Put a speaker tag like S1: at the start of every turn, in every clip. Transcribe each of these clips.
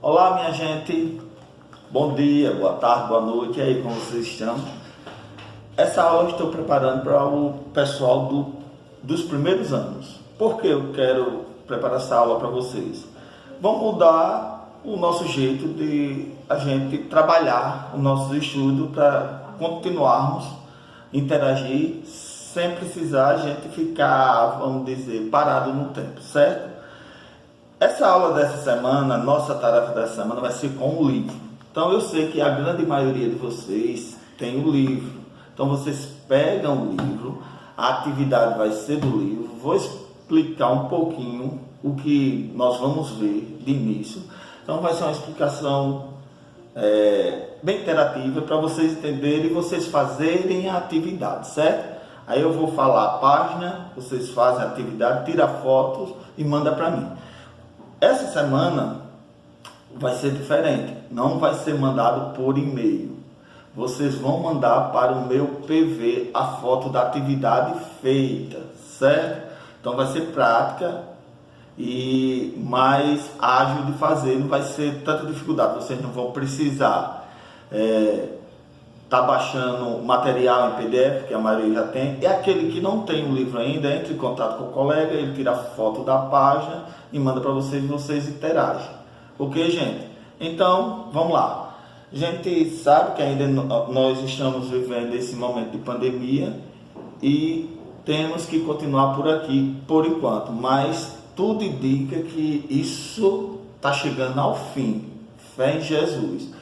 S1: Olá, minha gente, bom dia, boa tarde, boa noite, e aí, como vocês estão? Essa aula eu estou preparando para o pessoal dos primeiros anos. Por que eu quero preparar essa aula para vocês? Vamos mudar o nosso jeito de a gente trabalhar o nosso estudo para continuarmos interagir sem precisar a gente ficar, vamos dizer, parado no tempo, certo? Essa aula dessa semana, nossa tarefa dessa semana vai ser com o livro. Então eu sei que a grande maioria de vocês tem o livro. Então vocês pegam o livro, a atividade vai ser do livro. Vou explicar um pouquinho o que nós vamos ver de início. Então vai ser uma explicação bem interativa para vocês entenderem e vocês fazerem a atividade, certo? Aí eu vou falar a página, vocês fazem a atividade, tiram fotos e mandam para mim. Essa semana vai ser diferente, não vai ser mandado por e-mail. Vocês vão mandar para o meu PV a foto da atividade feita, certo? Então vai ser prática e mais ágil de fazer, não vai ser tanta dificuldade. Vocês não vão precisar tá baixando material em PDF, que a maioria já tem. E aquele que não tem o livro ainda, entre em contato com o colega, ele tira a foto da página e manda para vocês e vocês interagem. Ok, gente? Então, vamos lá. A gente sabe que ainda nós estamos vivendo esse momento de pandemia e temos que continuar por aqui por enquanto, mas tudo indica que isso está chegando ao fim. Fé em Jesus.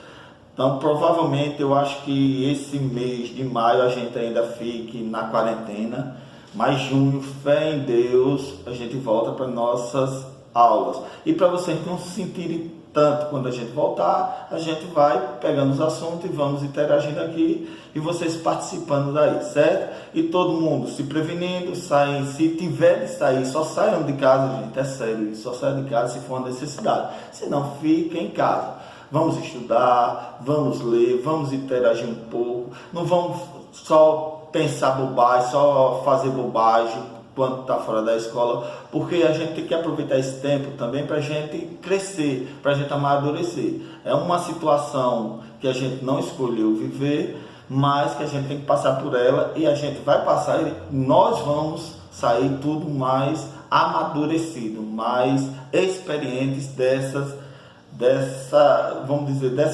S1: Então, provavelmente, eu acho que esse mês de maio a gente ainda fique na quarentena, mas junho, fé em Deus, a gente volta para nossas aulas. E para vocês não se sentirem tanto quando a gente voltar, a gente vai pegando os assuntos e vamos interagindo aqui e vocês participando daí, certo? E todo mundo se prevenindo, saem, se tiver de sair, só saiam de casa, gente, é sério, só saiam de casa se for uma necessidade, senão fiquem em casa. Vamos estudar, vamos ler, vamos interagir um pouco, não vamos só pensar bobagem, só fazer bobagem quando está fora da escola, porque a gente tem que aproveitar esse tempo também para a gente crescer, para a gente amadurecer. É uma situação que a gente não escolheu viver, mas que a gente tem que passar por ela e a gente vai passar e nós vamos sair tudo mais amadurecido, mais experientes dessa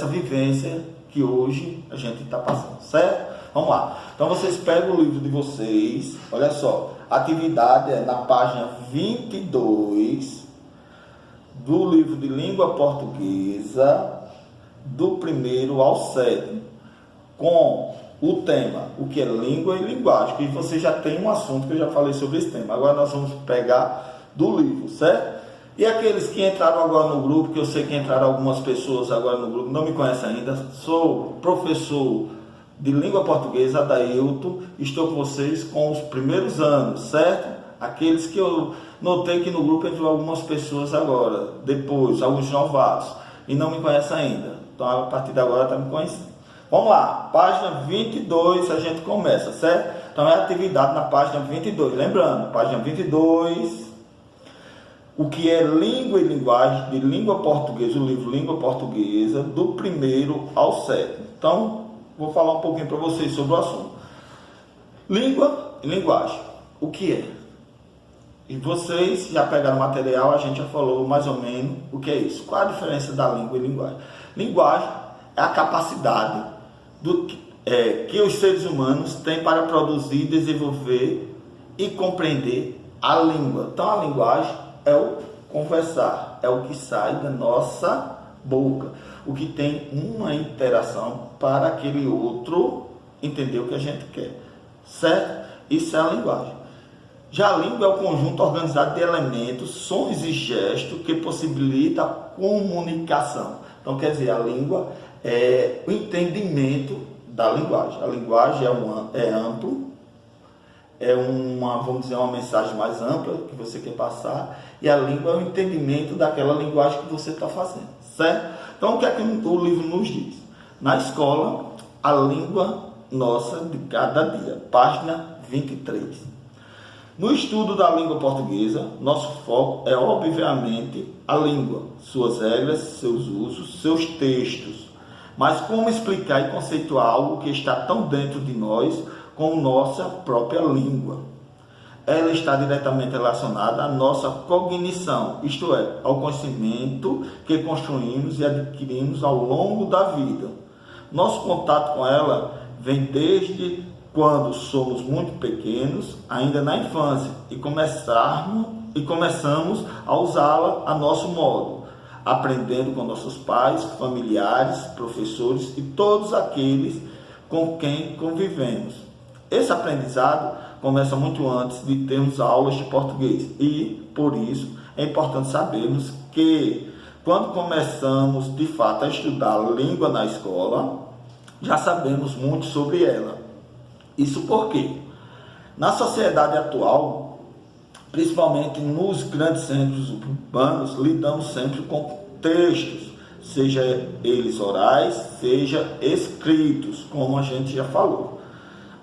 S1: vivência que hoje a gente está passando, certo? Vamos lá. Então vocês pegam o livro de vocês, olha só, a atividade é na página 22 do livro de língua portuguesa, do 1º ao 7º, com o tema, o que é língua e linguagem, que você já tem um assunto que eu já falei sobre esse tema. Agora nós vamos pegar do livro, certo? E aqueles que entraram agora no grupo, que eu sei que entraram algumas pessoas agora no grupo, não me conhecem ainda, sou professor de língua portuguesa, Adailton, estou com vocês com os primeiros anos, certo? Aqueles que eu notei que no grupo entrou algumas pessoas agora, depois, alguns novatos, e não me conhecem ainda. Então, a partir de agora, está me conhecendo. Vamos lá, página 22, a gente começa, certo? Então, é a atividade na página 22. Lembrando, página 22... O que é língua e linguagem, de língua portuguesa, o livro Língua Portuguesa, do 1º ao 7º. Então, vou falar um pouquinho para vocês sobre o assunto. Língua e linguagem, o que é? E vocês já pegaram o material, a gente já falou mais ou menos o que é isso. Qual a diferença da língua e linguagem? Linguagem é a capacidade que os seres humanos têm para produzir, desenvolver e compreender a língua. Então, a linguagem é o conversar, é o que sai da nossa boca, o que tem uma interação para aquele outro entender o que a gente quer, certo? Isso é a linguagem. Já a língua é o conjunto organizado de elementos, sons e gestos que possibilita a comunicação. Então, quer dizer, a língua é o entendimento da linguagem. A linguagem é amplo, vamos dizer, uma mensagem mais ampla que você quer passar, e a língua é o entendimento daquela linguagem que você está fazendo, certo? Então, o que é que o livro nos diz? Na escola, a língua nossa de cada dia, página 23. No estudo da língua portuguesa, nosso foco é, obviamente, a língua, suas regras, seus usos, seus textos. Mas como explicar e conceituar algo que está tão dentro de nós como nossa própria língua? Ela está diretamente relacionada à nossa cognição, isto é, ao conhecimento que construímos e adquirimos ao longo da vida. Nosso contato com ela vem desde quando somos muito pequenos, ainda na infância, e começamos a usá-la a nosso modo, aprendendo com nossos pais, familiares, professores e todos aqueles com quem convivemos. Esse aprendizado começa muito antes de termos aulas de português e, por isso, é importante sabermos que, quando começamos de fato a estudar a língua na escola, já sabemos muito sobre ela. Isso porque, na sociedade atual, principalmente nos grandes centros urbanos, lidamos sempre com textos, seja eles orais, seja escritos, como a gente já falou.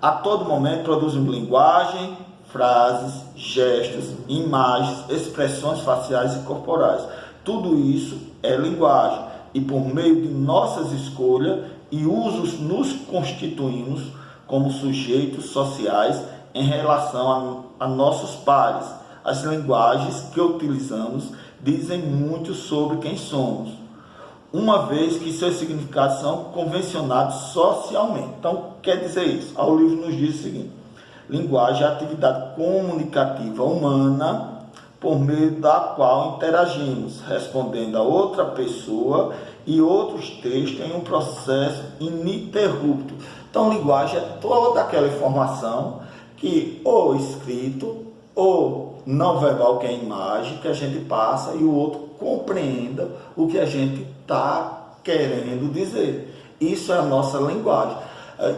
S1: A todo momento produzimos linguagem, frases, gestos, imagens, expressões faciais e corporais. Tudo isso é linguagem e por meio de nossas escolhas e usos nos constituímos como sujeitos sociais em relação a nossos pares. As linguagens que utilizamos dizem muito sobre quem somos, uma vez que seus significados são convencionados socialmente. Então, quer dizer isso? O livro nos diz o seguinte: linguagem é a atividade comunicativa humana por meio da qual interagimos, respondendo a outra pessoa e outros textos em um processo ininterrupto. Então, linguagem é toda aquela informação que, ou escrito, ou não verbal, que é a imagem, que a gente passa e o outro compreenda o que a gente está querendo dizer. Isso é a nossa linguagem.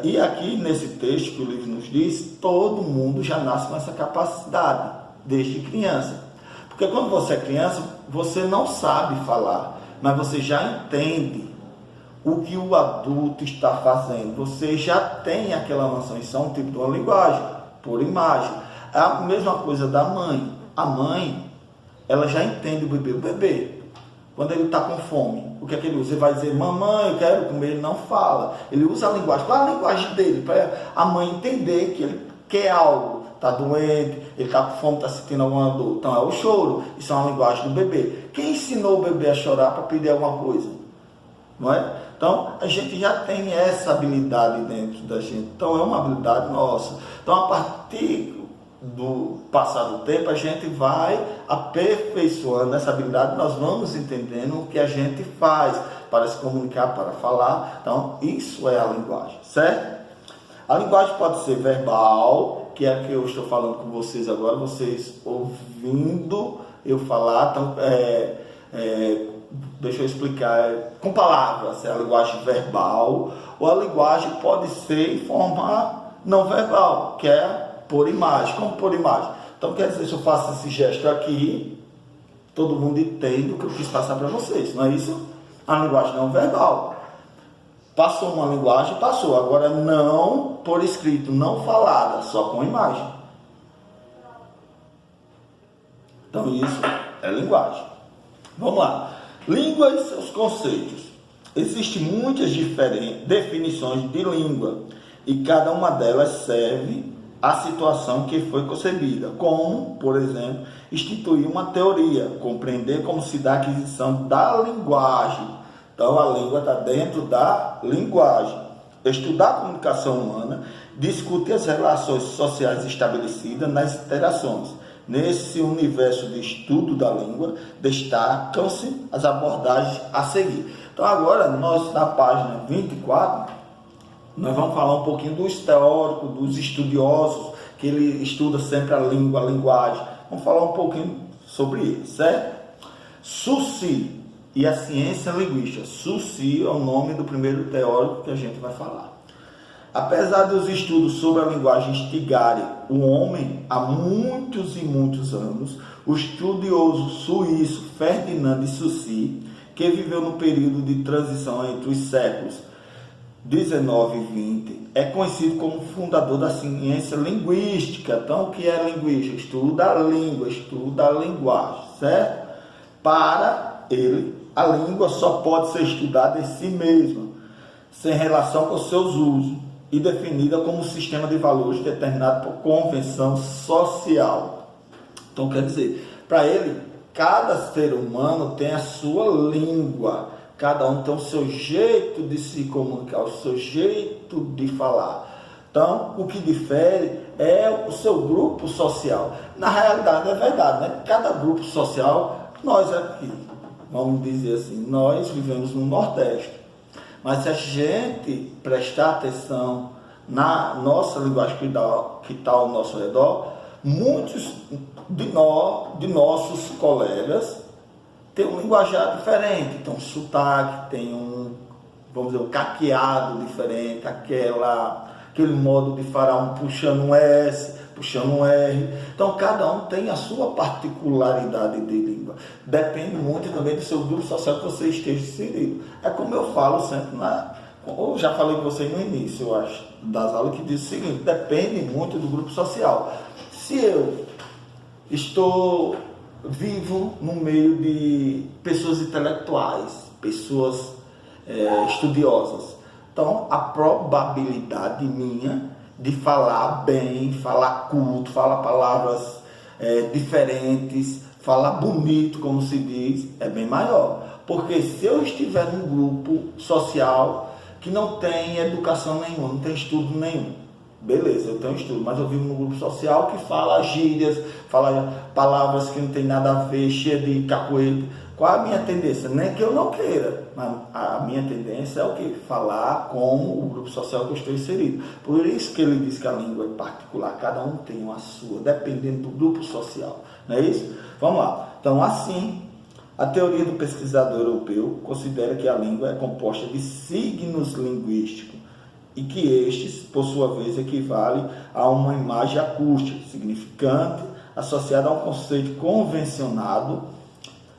S1: E aqui nesse texto que o livro nos diz, todo mundo já nasce com essa capacidade, desde criança. Porque quando você é criança, você não sabe falar, mas você já entende o que o adulto está fazendo. Você já tem aquela noção. Isso é um tipo de uma linguagem, por imagem. É a mesma coisa da mãe. A mãe, ela já entende o bebê. O bebê, quando ele está com fome, o que é que ele usa? Ele vai dizer, mamãe, eu quero comer. Ele não fala. Ele usa a linguagem. Qual é a linguagem dele? Para a mãe entender que ele quer algo. Está doente, ele está com fome, está sentindo alguma dor. Então é o choro. Isso é uma linguagem do bebê. Quem ensinou o bebê a chorar para pedir alguma coisa? Não é? Então a gente já tem essa habilidade dentro da gente. Então é uma habilidade nossa. Então a partir do passar do tempo, a gente vai aperfeiçoando essa habilidade. Nós vamos entendendo o que a gente faz para se comunicar, para falar. Então isso é a linguagem, certo? A linguagem pode ser verbal, que é a que eu estou falando com vocês agora, vocês ouvindo eu falar. Então, deixa eu explicar, com palavras, é a linguagem verbal, ou a linguagem pode ser em forma não verbal, que é por imagem. Como por imagem? Então, quer dizer, se eu faço esse gesto aqui, todo mundo entende o que eu quis passar para vocês, não é isso? A linguagem não verbal. Passou uma linguagem, passou. Agora não por escrito, não falada, só com imagem. Então isso é linguagem. Vamos lá. Língua e seus conceitos. Existem muitas diferentes definições de língua e cada uma delas serve à situação que foi concebida, como, por exemplo, instituir uma teoria, compreender como se dá a aquisição da linguagem. Então, a língua está dentro da linguagem. Estudar a comunicação humana, discutir as relações sociais estabelecidas nas interações. Nesse universo de estudo da língua, destacam-se as abordagens a seguir. Então, agora, nós, na página 24, nós vamos falar um pouquinho dos teóricos, dos estudiosos, que ele estuda sempre a língua, a linguagem. Vamos falar um pouquinho sobre ele, certo? Saussure e a ciência linguística. Saussure é o nome do primeiro teórico que a gente vai falar. Apesar dos estudos sobre a linguagem instigarem o homem há muitos e muitos anos, o estudioso suíço Ferdinand de Saussure, que viveu no período de transição entre os séculos 19 e 20, é conhecido como fundador da ciência linguística. Então, o que é linguística? Estuda a língua, estuda a linguagem, certo? Para ele, a língua só pode ser estudada em si mesma, sem relação com seus usos, e definida como um sistema de valores determinado por convenção social. Então, quer dizer, para ele, cada ser humano tem a sua língua, cada um tem o seu jeito de se comunicar, o seu jeito de falar. Então, o que difere é o seu grupo social. Na realidade, é verdade, né? Cada grupo social, nós aqui, vamos dizer assim, nós vivemos no Nordeste. Mas se a gente prestar atenção na nossa linguagem que está ao nosso redor, muitos de nossos colegas têm um linguajar diferente, tem um sotaque, tem vamos dizer, um caqueado diferente, aquele modo de falar, puxando um S, puxando um R. Então, cada um tem a sua particularidade de língua. Depende muito também do seu grupo social que você esteja inserido. É como eu falo sempre, eu já falei com você no início, eu acho, das aulas, que diz o seguinte: depende muito do grupo social. Se eu estou vivo no meio de pessoas intelectuais, pessoas estudiosas, então a probabilidade minha de falar bem, falar culto, falar palavras diferentes, falar bonito, como se diz, é bem maior. Porque se eu estiver num grupo social que não tem educação nenhuma, não tem estudo nenhum, beleza, eu tenho estudo, mas eu vivo num grupo social que fala gírias, fala palavras que não tem nada a ver, cheia de capoeira. Qual a minha tendência? Nem que eu não queira, mas a minha tendência é o quê? Falar com o grupo social que eu estou inserido. Por isso que ele diz que a língua é particular, cada um tem uma sua, dependendo do grupo social. Não é isso? Vamos lá. Então, assim, a teoria do pesquisador europeu considera que a língua é composta de signos linguísticos e que estes, por sua vez, equivalem a uma imagem acústica, significante, associada a um conceito convencionado,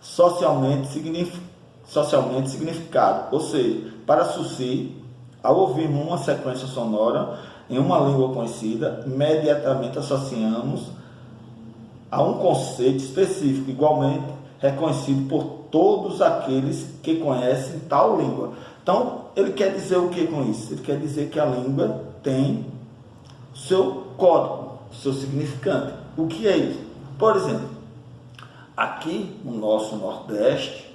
S1: socialmente significado. Ou seja, para Saussure, ao ouvirmos uma sequência sonora em uma língua conhecida, imediatamente associamos a um conceito específico, igualmente reconhecido por todos aqueles que conhecem tal língua. Então, ele quer dizer o que com isso? Ele quer dizer que a língua tem seu código, seu significante. O que é isso? Por exemplo, aqui no nosso Nordeste,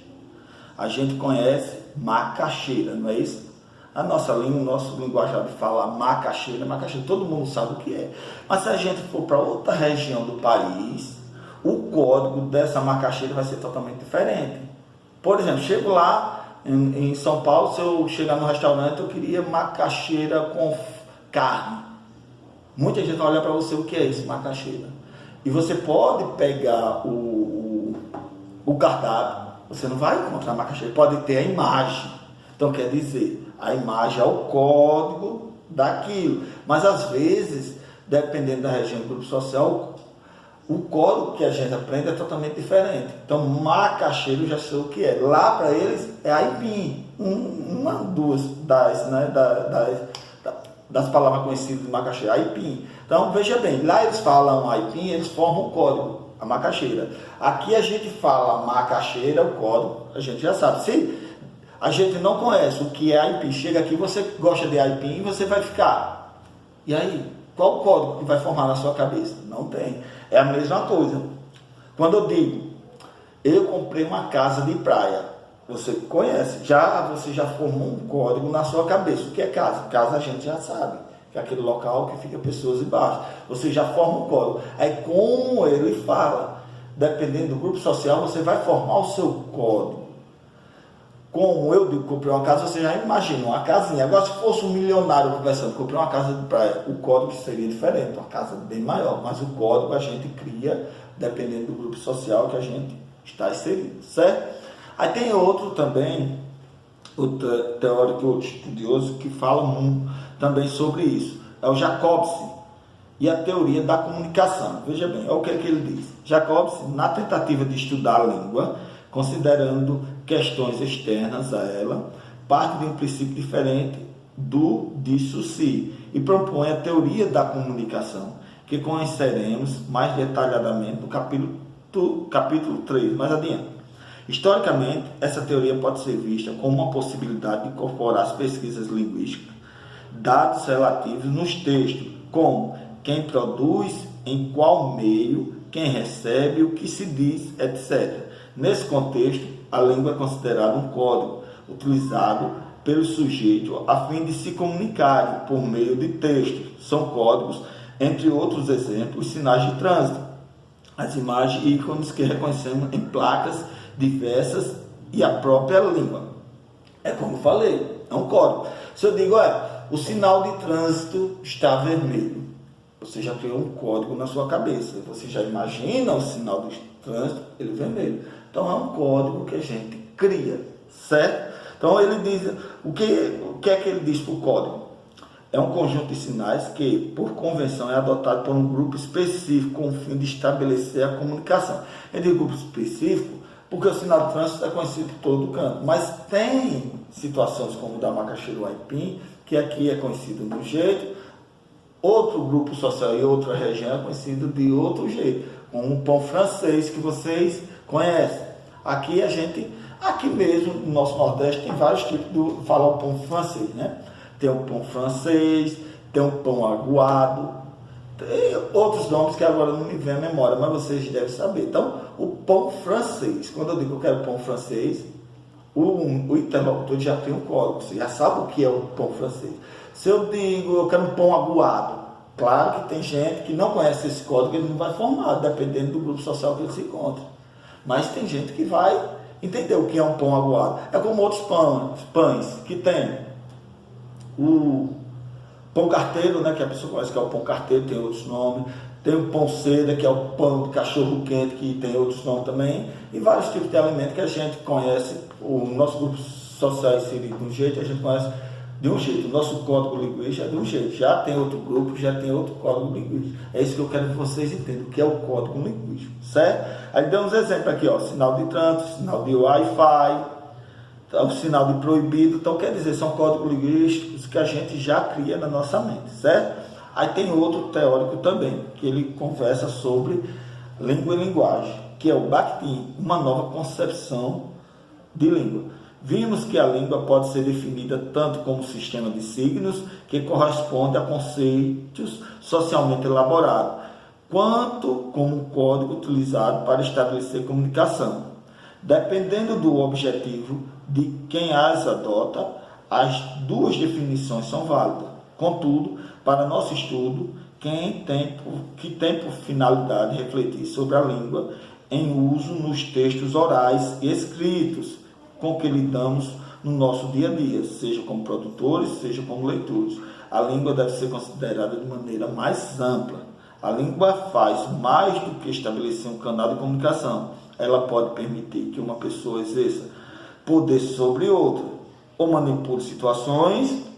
S1: a gente conhece macaxeira, não é isso? A nossa língua, o nosso linguajar de falar macaxeira, todo mundo sabe o que é. Mas se a gente for para outra região do país, o código dessa macaxeira vai ser totalmente diferente. Por exemplo, chego lá em São Paulo, se eu chegar no restaurante, eu queria macaxeira com carne. Muita gente vai olhar para você, o que é isso, macaxeira? E você pode pegar o cardápio, você não vai encontrar macaxeira, pode ter a imagem. Então, quer dizer, a imagem é o código daquilo. Mas, às vezes, dependendo da região do grupo social, o código que a gente aprende é totalmente diferente. Então, macaxeira eu já sei o que é. Lá, para eles, é aipim. Duas das palavras conhecidas de macaxeira, aipim. Então, veja bem, lá eles falam aipim, eles formam o código, a macaxeira. Aqui a gente fala macaxeira, o código, a gente já sabe. Se a gente não conhece o que é aipim, chega aqui, você gosta de aipim, você vai ficar. E aí, qual o código que vai formar na sua cabeça? Não tem. É a mesma coisa. Quando eu digo, eu comprei uma casa de praia, você conhece, você já formou um código na sua cabeça. O que é casa? Casa a gente já sabe, que é aquele local que fica pessoas embaixo. Você já forma um código. Aí, como ele fala, dependendo do grupo social, você vai formar o seu código. Como eu digo, comprei uma casa, você já imagina, uma casinha. Agora, se fosse um milionário conversando, comprei uma casa de praia, o código seria diferente, uma casa bem maior. Mas o código a gente cria, dependendo do grupo social que a gente está inserido, certo? Aí tem outro também, outro teórico, outro estudioso, que fala também sobre isso. É o Jacobson e a teoria da comunicação. Veja bem, é o que ele diz. Jacobson, na tentativa de estudar a língua, considerando questões externas a ela, parte de um princípio diferente do de Saussure e propõe a teoria da comunicação, que conheceremos mais detalhadamente no capítulo 3, mais adiante. Historicamente, essa teoria pode ser vista como uma possibilidade de incorporar às pesquisas linguísticas dados relativos nos textos, como quem produz, em qual meio, quem recebe, o que se diz, etc. Nesse contexto, a língua é considerada um código utilizado pelo sujeito a fim de se comunicarem por meio de textos. São códigos, entre outros exemplos, sinais de trânsito, as imagens e ícones que reconhecemos em placas diversas e a própria língua. É como eu falei, é um código. Se eu digo, o sinal de trânsito está vermelho, você já criou um código na sua cabeça. Você já imagina o sinal de trânsito, ele vermelho. Então é um código que a gente cria, certo? Então ele diz, o que é que ele diz para o código? É um conjunto de sinais que, por convenção, é adotado por um grupo específico com o fim de estabelecer a comunicação. Eu digo grupo específico porque o sinal de trânsito é conhecido por todo canto, mas tem situações como o da Macaxeira Aipim, que aqui é conhecido de um jeito, outro grupo social e outra região é conhecido de outro jeito, como o pão francês que vocês conhecem. Aqui mesmo no nosso Nordeste tem vários tipos de falar o pão francês, né? Tem o pão francês, tem o pão aguado, tem outros nomes que agora não me vem à memória, mas vocês devem saber. Então, o pão francês, quando eu digo que eu quero pão francês, o interlocutor já tem um código, você já sabe o que é o pão francês. Se eu digo eu quero um pão aguado, claro que tem gente que não conhece esse código, ele não vai formar, dependendo do grupo social que ele se encontra. Mas tem gente que vai entender o que é um pão aguado. É como outros pães que tem o pão carteiro, né, que a pessoa conhece que é o pão carteiro, tem outros nomes. Tem o pão seda, que é o pão de cachorro quente, que tem outros nomes também. E vários tipos de alimentos que a gente conhece. O nosso grupo social inserido de um jeito, a gente conhece de um jeito. O nosso código linguístico é de um jeito. Já tem outro grupo, já tem outro código linguístico. É isso que eu quero que vocês entendam, o que é o código linguístico, certo? Aí damos exemplo aqui, sinal de trânsito, sinal de Wi-Fi, o sinal de proibido. Então, quer dizer, são códigos linguísticos que a gente já cria na nossa mente, certo? Aí tem outro teórico também, que ele conversa sobre língua e linguagem, que é o Bakhtin, uma nova concepção de língua. Vimos que a língua pode ser definida tanto como sistema de signos, que corresponde a conceitos socialmente elaborados, quanto como um código utilizado para estabelecer comunicação. Dependendo do objetivo de quem as adota, as duas definições são válidas. Contudo, para nosso estudo, que tem por finalidade refletir sobre a língua em uso nos textos orais e escritos com que lidamos no nosso dia a dia, seja como produtores, seja como leitores. A língua deve ser considerada de maneira mais ampla. A língua faz mais do que estabelecer um canal de comunicação. Ela pode permitir que uma pessoa exerça poder sobre outra, ou manipule situações,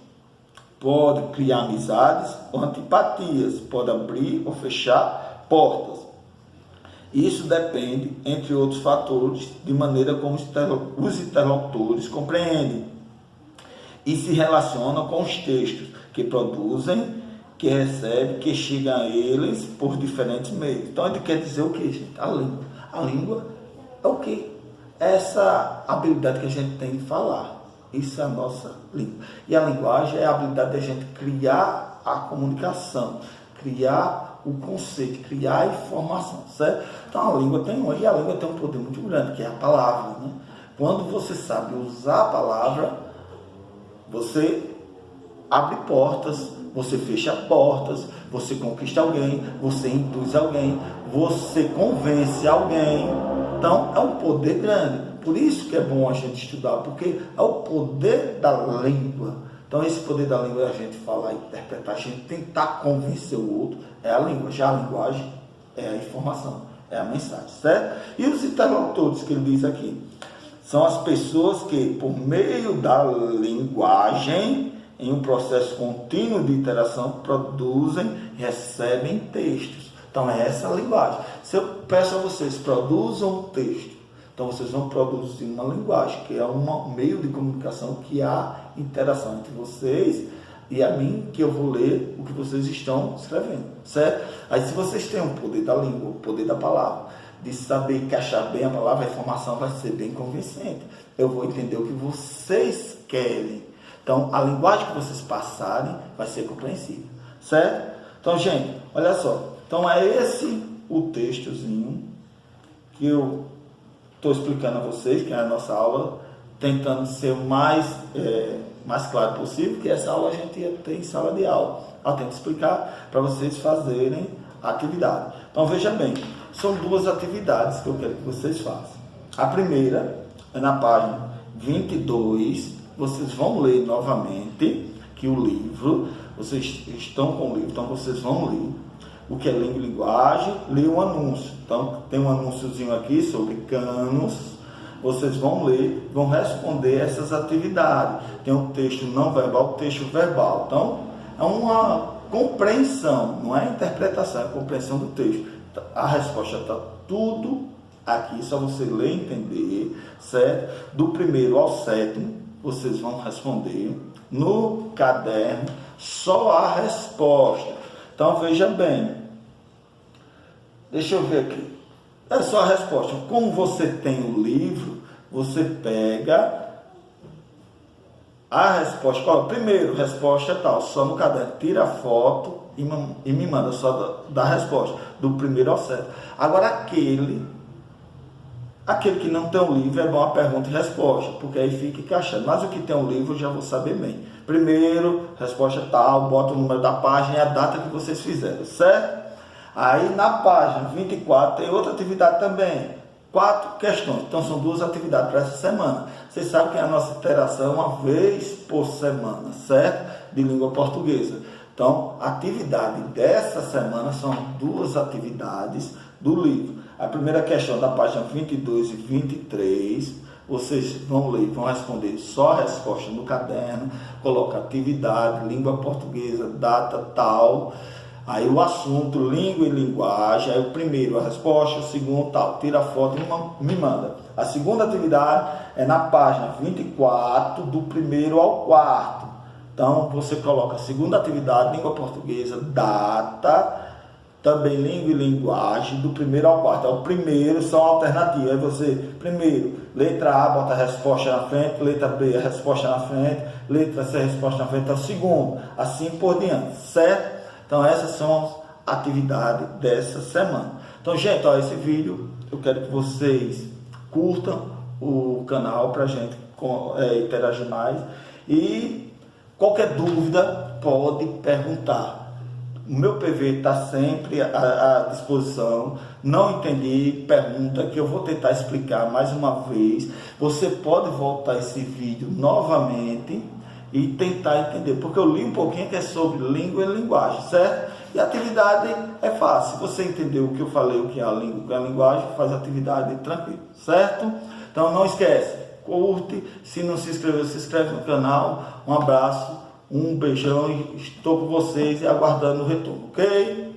S1: pode criar amizades ou antipatias, pode abrir ou fechar portas. Isso depende, entre outros fatores, de maneira como os interlocutores compreendem e se relacionam com os textos que produzem, que recebem, que chegam a eles por diferentes meios. Então, ele quer dizer o que, gente? A língua. A língua é o quê? Essa habilidade que a gente tem de falar. Isso é a nossa língua. E a linguagem é a habilidade da gente criar a comunicação, criar o conceito, criar a informação, certo? Então a língua tem um poder muito grande, que é a palavra, né? Quando você sabe usar a palavra, você abre portas, você fecha portas, você conquista alguém, você induz alguém, você convence alguém. Então é um poder grande. Por isso que é bom a gente estudar, porque é o poder da língua. Então esse poder da língua é a gente falar, interpretar, a gente tentar convencer o outro, é a língua. Já a linguagem é a informação, é a mensagem, certo? E os interlocutores que ele diz aqui, são as pessoas que, por meio da linguagem, em um processo contínuo de interação, produzem, recebem textos. Então é essa a linguagem. Se eu peço a vocês, produzam um texto, então vocês vão produzir uma linguagem, que é um meio de comunicação, que há interação entre vocês e a mim, que eu vou ler o que vocês estão escrevendo, certo? Aí se vocês têm o poder da língua, o poder da palavra, de saber encaixar bem a palavra, a informação vai ser bem convincente. Eu vou entender o que vocês querem. Então, a linguagem que vocês passarem vai ser compreensível, certo? Então, gente, olha só. Então, é esse o textozinho que eu estou explicando a vocês, que é a nossa aula, tentando ser o mais claro possível, que essa aula a gente ia ter em sala de aula. Eu tento explicar para vocês fazerem a atividade. Então, veja bem, são duas atividades que eu quero que vocês façam. A primeira é na página 22, vocês vão ler novamente que o livro, vocês estão com o livro, então vocês vão ler o que é língua e linguagem, ler o anúncio. Então, tem um anúnciozinho aqui sobre canos, vocês vão ler, vão responder essas atividades. Tem o texto não verbal, o texto verbal. Então, é uma compreensão, não é interpretação, é a compreensão do texto. A resposta está tudo aqui, só você ler e entender, certo? Do primeiro ao sétimo, vocês vão responder. No caderno, só a resposta. Então, veja bem. Deixa eu ver aqui. É só a resposta. Como você tem o livro, você pega a resposta. Qual? Primeiro, resposta é tal. Só no caderno. Tira a foto e me manda só da resposta. Do primeiro ao sétimo. Agora, aquele que não tem um livro, é bom a pergunta e resposta, porque aí fica encaixando. Mas o que tem um livro, eu já vou saber bem. Primeiro, resposta tal, bota o número da página e a data que vocês fizeram, certo? Aí na página 24 tem outra atividade também. 4 questões. Então são 2 atividades para essa semana. Vocês sabem que a nossa interação é uma vez por semana, certo? De língua portuguesa. Então, a atividade dessa semana são 2 atividades do livro. A primeira questão da página 22 e 23, vocês vão ler, vão responder só a resposta no caderno, coloca atividade, língua portuguesa, data tal, aí o assunto, língua e linguagem, aí o primeiro a resposta, o segundo tal, tira a foto e me manda. A segunda atividade é na página 24, do primeiro ao quarto. Então, você coloca a segunda atividade, língua portuguesa, data, também língua e linguagem, do primeiro ao quarto. O primeiro são alternativas. Aí você, primeiro, letra A, bota a resposta na frente, letra B, a resposta na frente, letra C, a resposta na frente, então segundo, assim por diante, certo? Então, essas são as atividades dessa semana. Então, gente, ó, esse vídeo, eu quero que vocês curtam o canal para a gente interagir mais. E qualquer dúvida, pode perguntar. O meu PV está sempre à disposição. Não entendi, pergunta, que eu vou tentar explicar mais uma vez. Você pode voltar esse vídeo novamente e tentar entender, porque eu li um pouquinho que é sobre língua e linguagem, certo? E a atividade é fácil. Se você entendeu o que eu falei, o que é a língua, o que é a linguagem, faz a atividade tranquilo, certo? Então não esquece, curte. Se não se inscreveu, se inscreve no canal. Um abraço. Um beijão e estou com vocês e aguardando o retorno, ok?